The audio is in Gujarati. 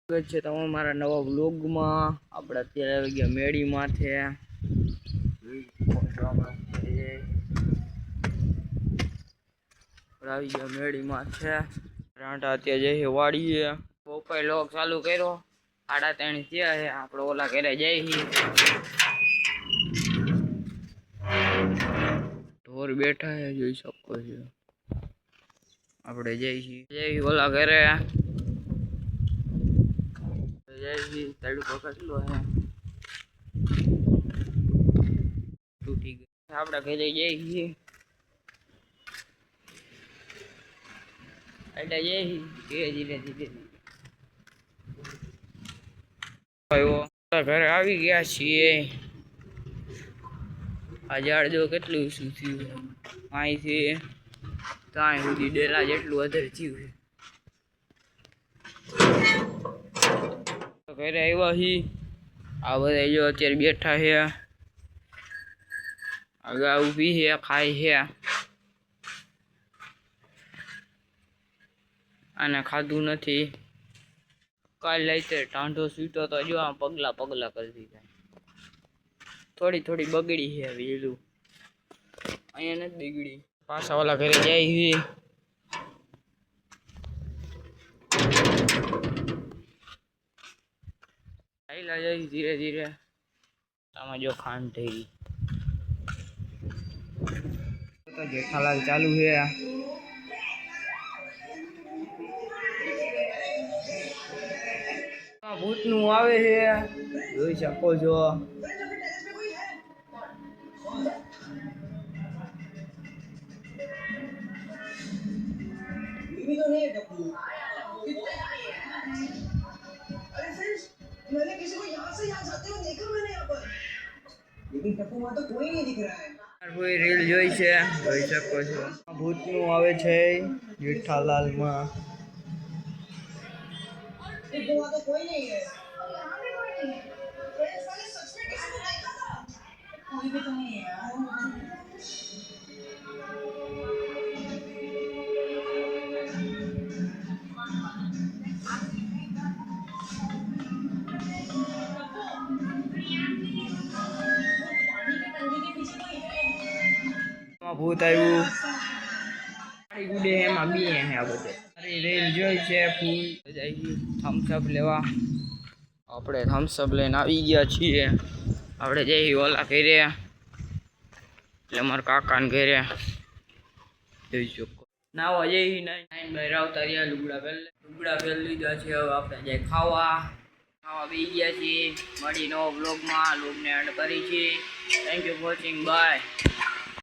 સ્વાગત છે તમે મારા નવા વ્લોગમાં। આપણે અત્યારે આવી ગયા મેળી માથે। આવી ગયા મેળી માથે રાંટા અત્યારે જઈ વાડીએ। બપોર લોક ચાલુ કર્યો 3:30 થયા છે। આપણે ઓલા ઘરે જઈ ઢોર બેઠા છે જોઈ શકો છો। આપણે જઈ ઓલા ઘરે તડકો કેટલો હે તૂટી ગયો। આપણે ઘરે જઈએ એટલે ધીરે ધીરે ઘરે આવી ગયા છીએ। આ ઝાડ જો કેટલું ઊંચું થયું અહીંથી ત્યાં સુધી ડેલા જેટલું વધારે થયું છે। ઘરે આવ્યા છીએ આ બધા જો અત્યારે બેઠા છે। આગા ઊભી છે ખાય છે આને ખાધું નથી। કાલ રાતે ટાંઢો સૂતો તો જો આમ પગલા પગલા કરી દીધા। થોડી થોડી બગડી છે વેલું અહીંયા નથી બગડી। પાછા ઓલા ઘરે જાય છે આઈલા જાય ધીરે ધીરે। આમાં જો ખાંડ થઈ ગઈ તો જેઠાલાલ ચાલુ છે। ભૂતનું આવે છે જોઈ શકો છો। मैंने किसी को यहाँ से यहाँ जाते हुए देखा मैंने यहाँ पर लेकिन टप्पू वहाँ तो कोई नहीं दिख रहा है। कोई રીલ જોઈ છે જોઈ શકો છો। ભૂતનું આવે છે જેઠાલાલમાં। वहाँ तो कोई नहीं है। सच में किसी को देखा था? कोई भी तो नहीं है यार। भूत आयु गुडे एमां बी है आ बधे अरे रेल जोई छे फूल जाई थम्स अप लेवा। આપણે થમ્સ અપ લઈને આવી ગયા છીએ। આપણે જઈ ઓલા ઘરે એટલે મારા કાકાને ઘરે જોઈ શકો। નાવા જઈ નાઈન બાય આવતા રહ્યા લુગડા પહેરી લીધા છે। હવે આપણે જઈ ખાવા બી ગયા છીએ। મળી નવો બ્લોગમાં લોગને એડ કરી છે। Thank you for watching bye.